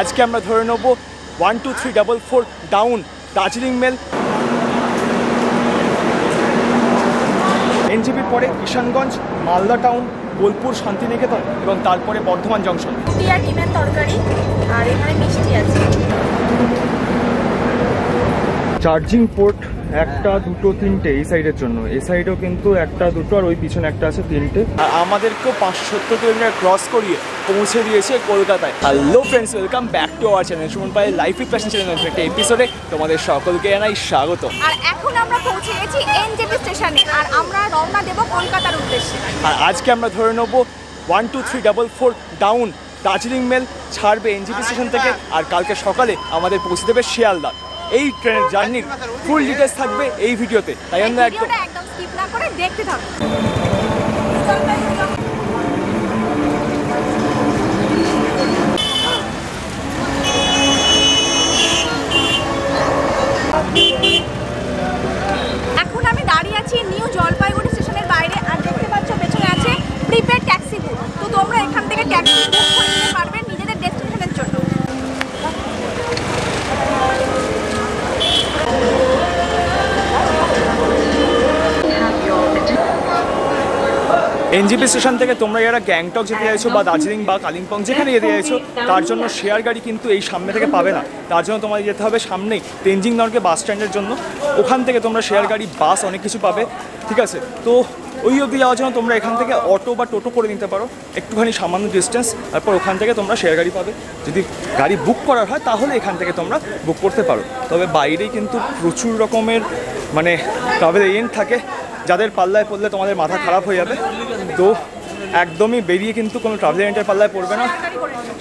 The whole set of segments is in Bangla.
আজকে আমরা ধরে নেব 12344 ডাউন দার্জিলিং মেল। এনজেপির পরে কিষানগঞ্জ, মালদা টাউন, বোলপুর, শান্তিনিকেতন এবং তারপরে বর্ধমান জংশন। ডিমের তরকারি আর এখানে মিষ্টি আছে। চার্জিং পোর্ট একটা, দুটো, তিনটে এই সাইডের জন্য। এই সাইডেও কিন্তু একটা, দুটো, আর ওই পিছনে একটা আছে, তিনটে। আর আমাদেরকেও 570 কিলোমিটার ক্রস করিয়ে পৌঁছে দিয়েছে কলকাতায়। Hello friends, welcome back to our channel Suman Payel life with passion channel একটা এপিসোডে তোমাদের সকলকে জানাই স্বাগত। আর এখন আমরা পৌঁছে গেছি এনজেপি স্টেশনে আর আমরা রওনা দেব কলকাতার উদ্দেশ্যে। আর আজকে আমরা ধরে নেব 12344 ডাউন দার্জিলিং মেল ছাড়বে এনজেপি স্টেশন থেকে। আর কালকে সকালে আমাদের পৌঁছে দেবে শিয়ালদা। এই ট্রেনের জার্নির ফুল ডিটেলস থাকবে এই ভিডিওতে, তাই আমরা একদম স্কিপ না করে দেখতে থাকুন। এখন আমি দাঁড়িয়ে আছি নিউ জলপাইগুড়ি স্টেশনের বাইরে। আর দেখতে পাচ্ছ পেছনে আছে প্রিপেড ট্যাক্সি বুক। তো তোমরা এখান থেকে ট্যাক্সি বুক করে নিতে পারবে নিজেদের ডেস্টিনেশনের জন্য। এনজেপি স্টেশন থেকে তোমরা যারা গ্যাংটক যেতে চাইছো বা দার্জিলিং বা কালিম্পং যেখানে যেতে চাইছো, তার জন্য শেয়ার গাড়ি কিন্তু এই সামনে থেকে পাবে না। তার জন্য তোমাদের যেতে হবে সামনেই তেনজিং নর্গে বাস স্ট্যান্ডের জন্য। ওখান থেকে তোমরা শেয়ার গাড়ি, বাস অনেক কিছু পাবে, ঠিক আছে? তো ওই অবধি যাওয়ার জন্য তোমরা এখান থেকে অটো বা টোটো করে নিতে পারো, একটুখানি সামান্য ডিস্টেন্স। তারপর ওখান থেকে তোমরা শেয়ার গাড়ি পাবে। যদি গাড়ি বুক করার হয় তাহলে এখান থেকে তোমরা বুক করতে পারো। তবে বাইরেই কিন্তু প্রচুর রকমের মানে ট্রাভেল এজেন্ট থাকে, যাদের পাল্লায় পড়লে তোমাদের মাথা খারাপ হয়ে যাবে। তো একদমই বেরিয়ে কিন্তু কোনো ট্রাভেল এজেন্টের পাল্লায় পড়বে না,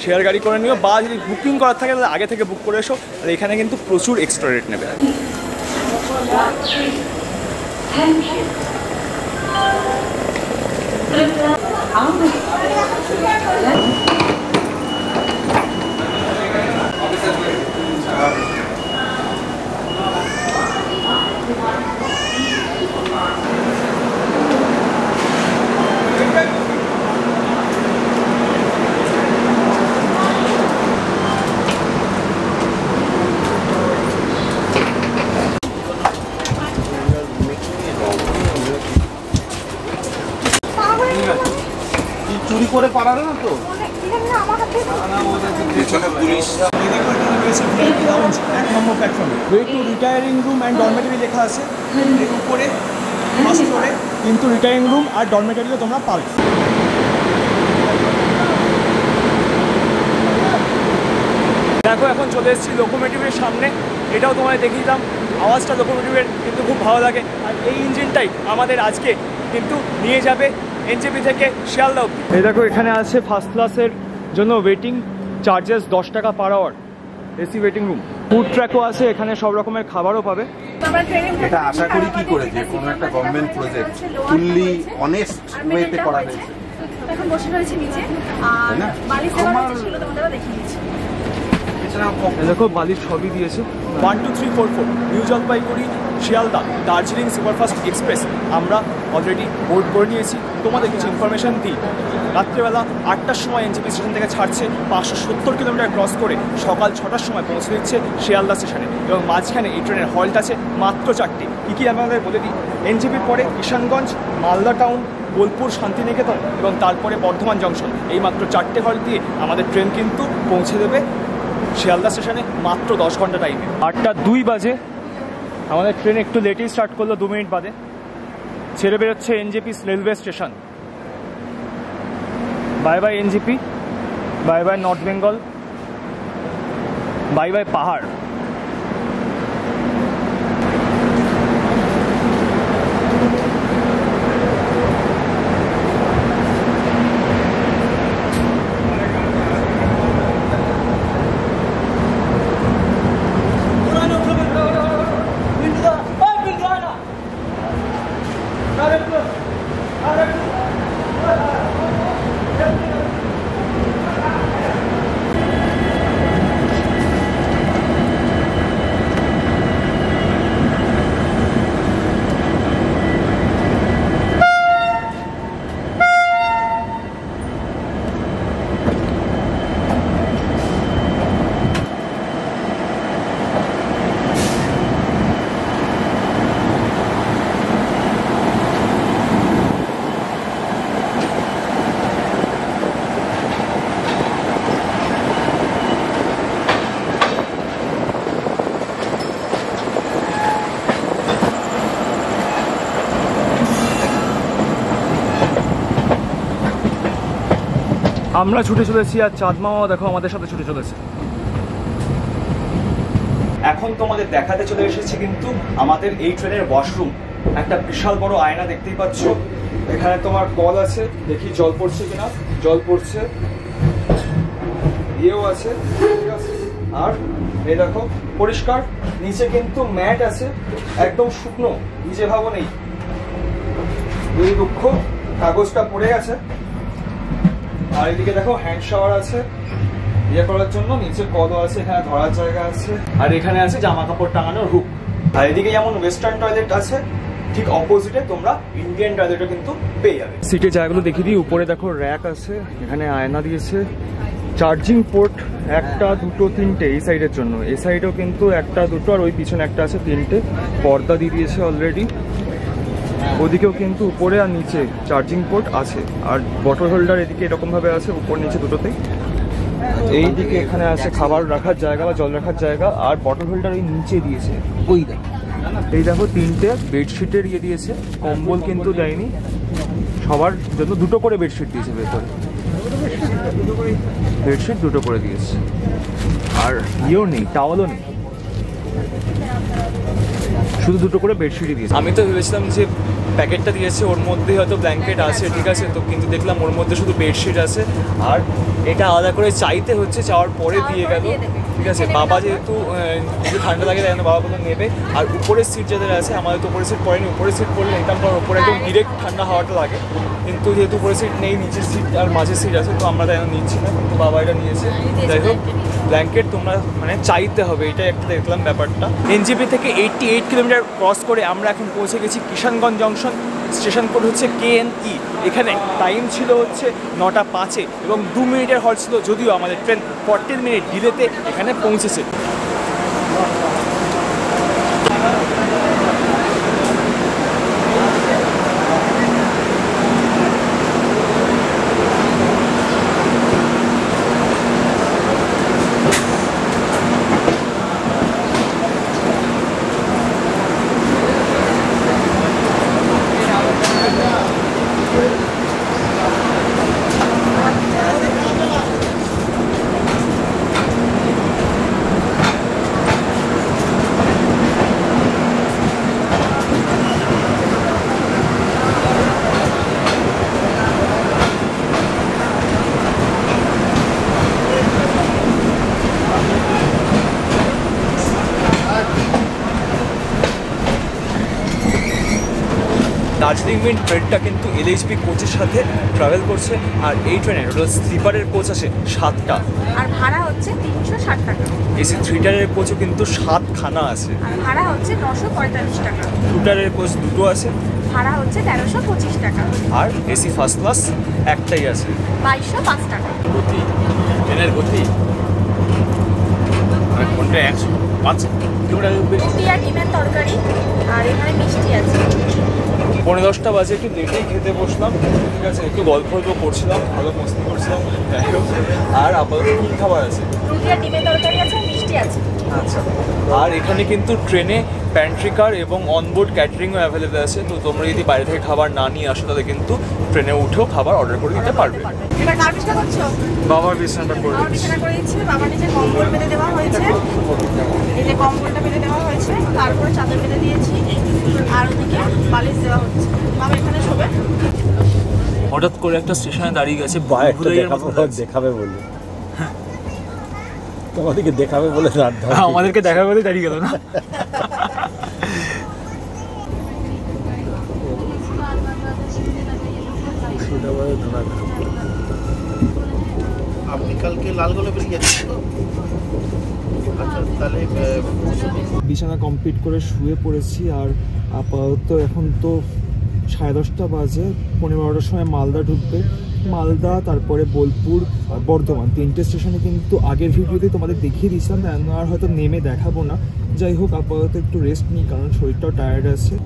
শেয়ার গাড়ি করে নিও। বা যদি বুকিং করার থাকে তাহলে আগে থেকে বুক করে এসো। আর এখানে কিন্তু প্রচুর এক্সট্রা রেট নেবে। চুরি করে পারাবে না তো? এক নম্বর প্ল্যাটফর্মে way to retiring room and dormitory লেখা আছে এর উপরে ফার্স্ট ফ্লোরে, কিন্তু রিটায়ারিং রুম আর ডরমেটারিও তোমরা পাবে। দেখো এখন চলে এসেছি লোকোমোটিভের সামনে। এটাও তোমায় দেখিয়ে দিলাম, আওয়াজটা লোকোমোটিভের কিন্তু খুব ভালো লাগে। আর এই ইঞ্জিনটাই আমাদের আজকে কিন্তু নিয়ে যাবে এনজেপি থেকে শিয়ালদা অবধি। এই দেখো এখানে আছে ফার্স্ট ক্লাসের জন্য ওয়েটিং চার্জেস 10 টাকা per hour, AC waiting room, food ট্র্যাকও আছে, এখানে সব রকমের খাবারও পাবে। এটা আশা করি কি করে যে কোনো একটা গভর্নমেন্ট প্রজেক্ট ফুললি অনেস্ট ওয়েতে করা হয়েছে। এখন বসে রয়েছে নিচে আর বালিশ দেওয়া ছিল, তোমাদেরও দেখিয়ে দিচ্ছি। দেখো বালির সবই দিয়েছে। 12344 new Jalpaiguri Sealdah Darjeeling superfast express আমরা অলরেডি বোর্ড করে নিয়েছি। তোমাদের কিছু ইনফরমেশন দিই। রাত্রেবেলা 8টার সময় এনজেপি স্টেশন থেকে ছাড়ছে, 570 কিলোমিটার ক্রস করে সকাল 6টার সময় পৌঁছে দিচ্ছে শিয়ালদা স্টেশনে। এবং মাঝখানে এই ট্রেনের হল্ট আছে মাত্র 4টি। কী কী আমাদের বলে দিই। এনজেপির পরে কিষানগঞ্জ, মালদা টাউন, বোলপুর, শান্তিনিকেতন এবং তারপরে বর্ধমান জংশন। এই মাত্র 4টে হল্ট দিয়ে আমাদের ট্রেন কিন্তু পৌঁছে দেবে শিয়ালদা স্টেশনে মাত্র 10 ঘন্টা টাইমে। 8টা 2 বাজে আমাদের ট্রেন একটু লেটেই স্টার্ট করলো, 2 মিনিট বাদে। ছেড়ে বেরোচ্ছে NJP railway station. Bye bye NJP, bye bye north Bengal, bye bye পাহাড়। আমরা ছুটে চলেছি আর চাঁদ মামাও দেখো আমাদের সাথে ছুটে চলেছে। এখন তোমাদের দেখাতে চলে এসেছি কিন্তু আমাদের এই ট্রেনের ওয়াশরুম। একটা বিশাল বড় আয়না দেখতেই পাচ্ছ, এখানে তোমার কল আছে, দেখি জল পড়ছে কিনা। জল পড়ছে, ইয়েও আছে, ঠিক আছে। আর এই দেখো পরিষ্কার, নিচে কিন্তু ম্যাট আছে, একদম শুকনো, নিচে ভাবো নেই। এই দুঃখ কাগজটা পড়ে গেছে। আর এদিকে দেখো হ্যান্ড শাওয়ার আছে ইয়ে করার জন্য, নিচে কলও আছে, এখানে ধরার জায়গা আছে, আর এখানে আছে জামা কাপড় টাঙানোর হুক। আর এদিকে যেমন ওয়েস্টার্ন টয়লেট আছে, ঠিক অপোজিটে তোমরা ইন্ডিয়ান টয়লেটও কিন্তু পেয়ে যাবে। সিটে জায়গাগুলো দেখিয়ে দিই। উপরে দেখো র্যাক আছে, এখানে আয়না দিয়েছে, চার্জিং পোর্ট একটা দুটো তিনটে এই সাইডের জন্য, এই সাইডেও কিন্তু একটা দুটো, আর ওই পিছনে একটা আছে তিনটে। পর্দা দিয়ে দিয়েছে অলরেডি। ওদিকেও কিন্তু উপরে আর নিচে চার্জিং পোর্ট আছে, আর বটল হোল্ডার এদিকে এরকম ভাবে আছে, উপর নিচে দুটোতেই। এই দিকে এখানে আছে খাবার রাখার জায়গা বা জল রাখার জায়গা, আর বটল হোল্ডার ওই নিচে দিয়েছে। ওই দেখো, এই দেখো তিনটে বেডশিটের ইয়ে দিয়েছে, কম্বল কিন্তু দেয়নি, সবার জন্য দুটো করে বেডশিট দিয়েছে ভেতরে, বেডশিট দুটো করে দিয়েছে। আর ইয়েও নেই, টাওয়ালও নেই, শুধু দুটো করে বেডশিটই দিয়েছে। আমি তো ভেবেছিলাম যে প্যাকেটটা দিয়েছে ওর মধ্যে হয়তো ব্ল্যাঙ্কেট আছে, ঠিক আছে, তো কিন্তু দেখলাম ওর মধ্যে শুধু বেডশিট আছে। আর এটা আলাদা করে চাইতে হচ্ছে, চাওয়ার পরে দিয়ে গেল, ঠিক আছে। বাবা যেহেতু একটু ঠান্ডা লাগে তাই জন্য বাবা বলে নেবে। আর উপরের সিট যাদের আছে, আমাদের তো উপরের সিট পড়েনি, উপরের সিট পড়লে নিতাম, কারণ উপরে একদম ডিরেক্ট ঠান্ডা হাওয়াটা লাগে। কিন্তু যেহেতু উপরের সিট নেই, নিচের সিট আর মাঝের সিট আছে, তো আমরা তাই নিচ্ছি না, কিন্তু বাবা এটা নিয়েছে। যাই হোক, ব্ল্যাঙ্কেট তোমরা মানে চাইতে হবে, এটাই একটা দেখলাম ব্যাপারটা। এনজেপি থেকে 88 কিলোমিটার ক্রস করে আমরা এখন পৌঁছে গেছি কিষানগঞ্জ জংশন। স্টেশন কোড হচ্ছে KNE। এখানে টাইম ছিল হচ্ছে 9টা 5-এ এবং 2 মিনিটের হল্ট ছিল, যদিও আমাদের ট্রেন 40 মিনিট ডিলেতে এখানে পৌঁছেছে। দার্জিলিং মেন ট্রেনটা কিন্তু LHB কোচের সাথে ট্রাভেল করছে, আর এই ট্রেনের স্লিপারের কোচ আছে 7টা, আর ভাড়া হচ্ছে 360 টাকা। AC 3 টায়ারের কোচও কিন্তু 7খানা আছে, আর ভাড়া হচ্ছে 945 টাকা। 2 টায়ারের কোচ দুটো আছে, ভাড়া হচ্ছে 1325 টাকা। আর AC ফার্স্ট ক্লাস একটাই আছে, 2205 টাকা। গতি ট্রেনের গতি ঘন্টা 105 কিলোমিটার। রুটি আর ডিমের তরকারি, আর এখানে মিষ্টি আছে। 9:10 বাজে, একটু লেটেই খেতে বসলাম, ঠিক আছে, একটু গল্প করছিলাম, ভালো মস্তি করছিলাম। আর আপাতত কী খাবার আছে? রুটি আর ডিমের তরকারি আছে, মিষ্টি আছে। আচ্ছা, আর এখানে কিন্তু ট্রেনে প্যান্ট্রি কার এবং অনবোর্ড ক্যাটারিংও অ্যাভেলেবেল আছে, তো তোমরা যদি বাইরে থেকে খাবার না নিয়ে আসো তাহলে কিন্তু ট্রেনে উঠেও খাবার অর্ডার করে দিতে পারবে। এবার কার বিছানা করছো? বাবার বিছানাটা করে বাবার বিছানা করে দিচ্ছি। বাবার নিচে কম্বল পেতে দেওয়া হয়েছে, এই যে কম্বলটা পেতে দেওয়া হয়েছে, তারপরে চাদর পেতে দিয়েছি, আর ওদিকে বালিশ দেওয়া হচ্ছে। বাবা এখানে শোবে। হঠাৎ করে একটা স্টেশনে দাঁড়িয়ে গেছে, দেখাবে বলে, তোমাদেরকে দেখাবে বলে, আমাদেরকে দেখাবে বলে দাঁড়িয়ে গেল না। আপনি কালকে লালগোলা বেরিয়ে যাচ্ছেন? আচ্ছা, তাহলে বিছানা কমপ্লিট করে শুয়ে পড়েছি। আর আপাতত এখন তো 10:30 বাজে, 11:15টার সময় মালদা ঢুকবে। মালদা, তারপরে বোলপুর, বর্ধমান, 3টে স্টেশনে কিন্তু আগের ভিডিওতে তোমাদের দেখিয়ে দিয়েছিলাম, আর হয়তো নেমে দেখাবো না। যাই হোক, আপাতত একটু রেস্ট নিই, কারণ শরীরটাও টায়ার্ড আছে।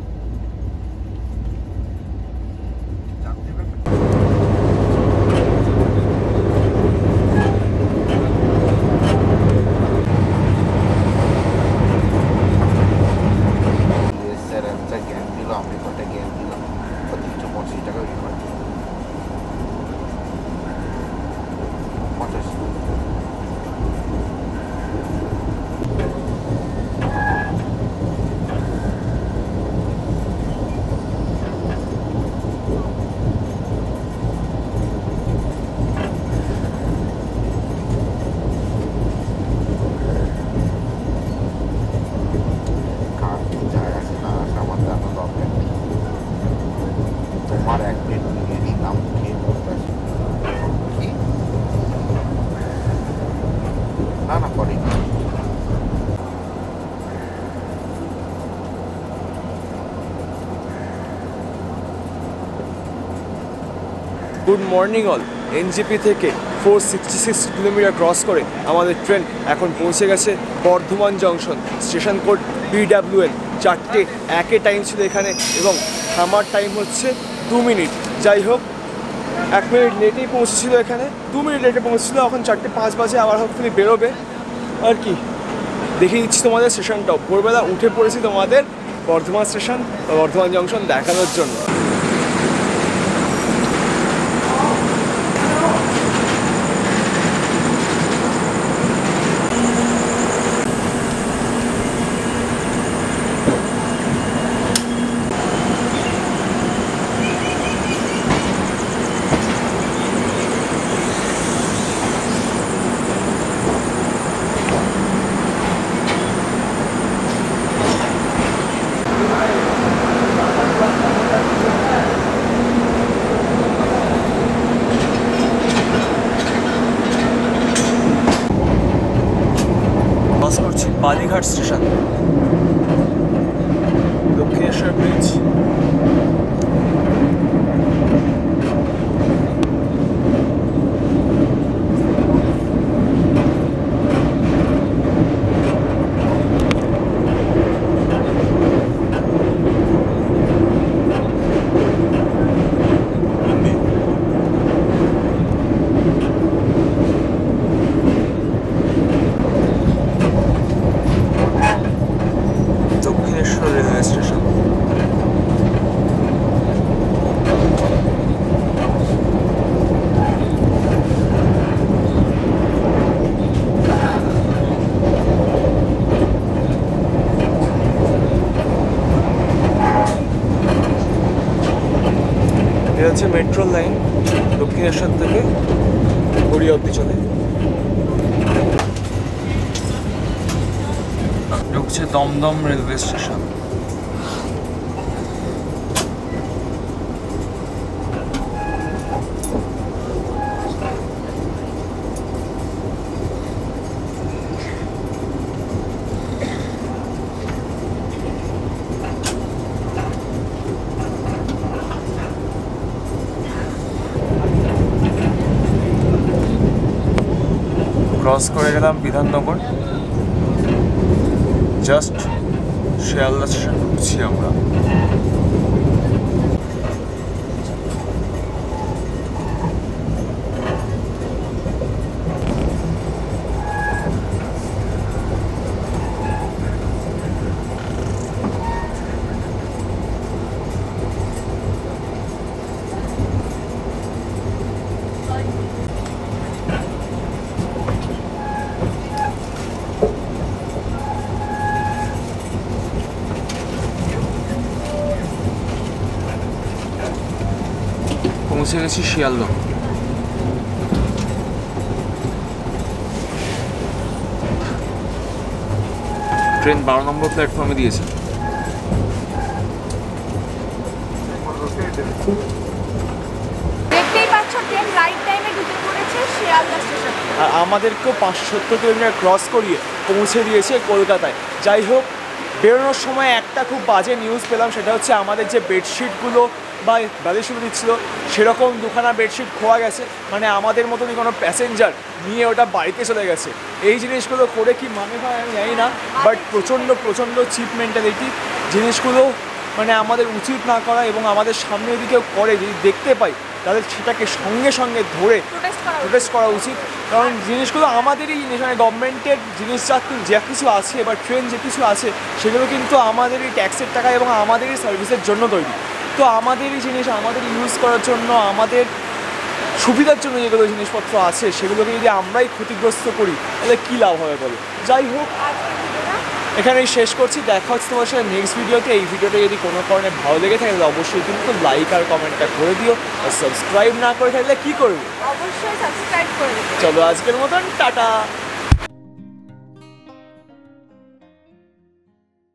Good morning all. এনজিপি থেকে 466 কিলোমিটার ক্রস করে আমাদের ট্রেন এখন পৌঁছে গেছে Bardhaman junction. Station code BWN। 4টে একে টাইম ছিল এখানে এবং থামার টাইম হচ্ছে 2 মিনিট। যাই হোক 1 মিনিট লেটেই পৌঁছেছিল এখানে, 2 মিনিট লেটে পৌঁছেছিল। এখন 4টে 5 বাজে আবার হোপফুলি বেরোবে আর কি। দেখিয়ে দিচ্ছি তোমাদের স্টেশনটাও। ভোরবেলা উঠে পড়েছি তোমাদের বর্ধমান স্টেশন বা বর্ধমান জংশন দেখানোর জন্য। Balighat station, Dakshineswar bridge. Railway station. এটা হচ্ছে মেট্রো লাইন, দক্ষিণেশ্বর থেকে গড়িয়া অব্দি চলে। ঢুকছে দমদম রেলওয়ে স্টেশন। ক্রস করে গেলাম বিধাননগর, জাস্ট শিয়ালদা স্টেশন ঢুকছি আমরা। পৌঁছে গেছি শিয়ালদহ। ট্রেন 12 নম্বর প্ল্যাটফর্মে দিয়েছে। দেখতেই পাচ্ছ ট্রেন রাইট টাইমে ঢুকে পড়েছে শিয়ালদা স্টেশন। আর আমাদেরকেও 570 কিলোমিটার ক্রস করিয়ে পৌঁছে দিয়েছে কলকাতায়। যাই হোক, বেরোনোর সময় একটা খুব বাজে নিউজ পেলাম, সেটা হচ্ছে আমাদের যে বেডশিটগুলো বা বালিশগুলো দিচ্ছিল সেরকম দুখানা বেডশিট খোয়া গেছে। মানে আমাদের মতনই কোনো প্যাসেঞ্জার নিয়ে ওটা বাড়িতে চলে গেছে। এই জিনিসগুলো করে কি মানে হয় আমি জানি না, বাট প্রচণ্ড চিপ মেন্টালিটি। জিনিসগুলো মানে আমাদের উচিত না করা, এবং আমাদের সামনে যদি কেউ করে, যদি দেখতে পাই তাদের সেটাকে সঙ্গে সঙ্গে ধরে প্রোটেস্ট করা উচিত। কারণ জিনিসগুলো আমাদেরই জিনিস, মানে গভর্নমেন্টের জিনিস যা কিছু আছে বা ট্রেন যে কিছু আছে সেগুলো কিন্তু আমাদেরই ট্যাক্সের টাকা এবং আমাদেরই সার্ভিসের জন্য তৈরি। তো আমাদেরই জিনিস আমাদের ইউজ করার জন্য, আমাদের সুবিধার জন্য যেগুলো জিনিসপত্র আছে সেগুলোকে যদি আমরাই ক্ষতিগ্রস্ত করি তাহলে কী লাভ হবে বলো। যাই হোক, এখানেই শেষ করছি। দেখা হচ্ছে তোমার সাথে নেক্সট ভিডিওতে। এই ভিডিওটা যদি কোনো কারণে ভালো লেগে থাকে তাহলে অবশ্যই কিন্তু লাইক আর কমেন্টটা করে দিও। আর সাবস্ক্রাইব না করে থাকলে কী করবে? অবশ্যই সাবস্ক্রাইব করে দিও। চলো আজকের মতন টাটা।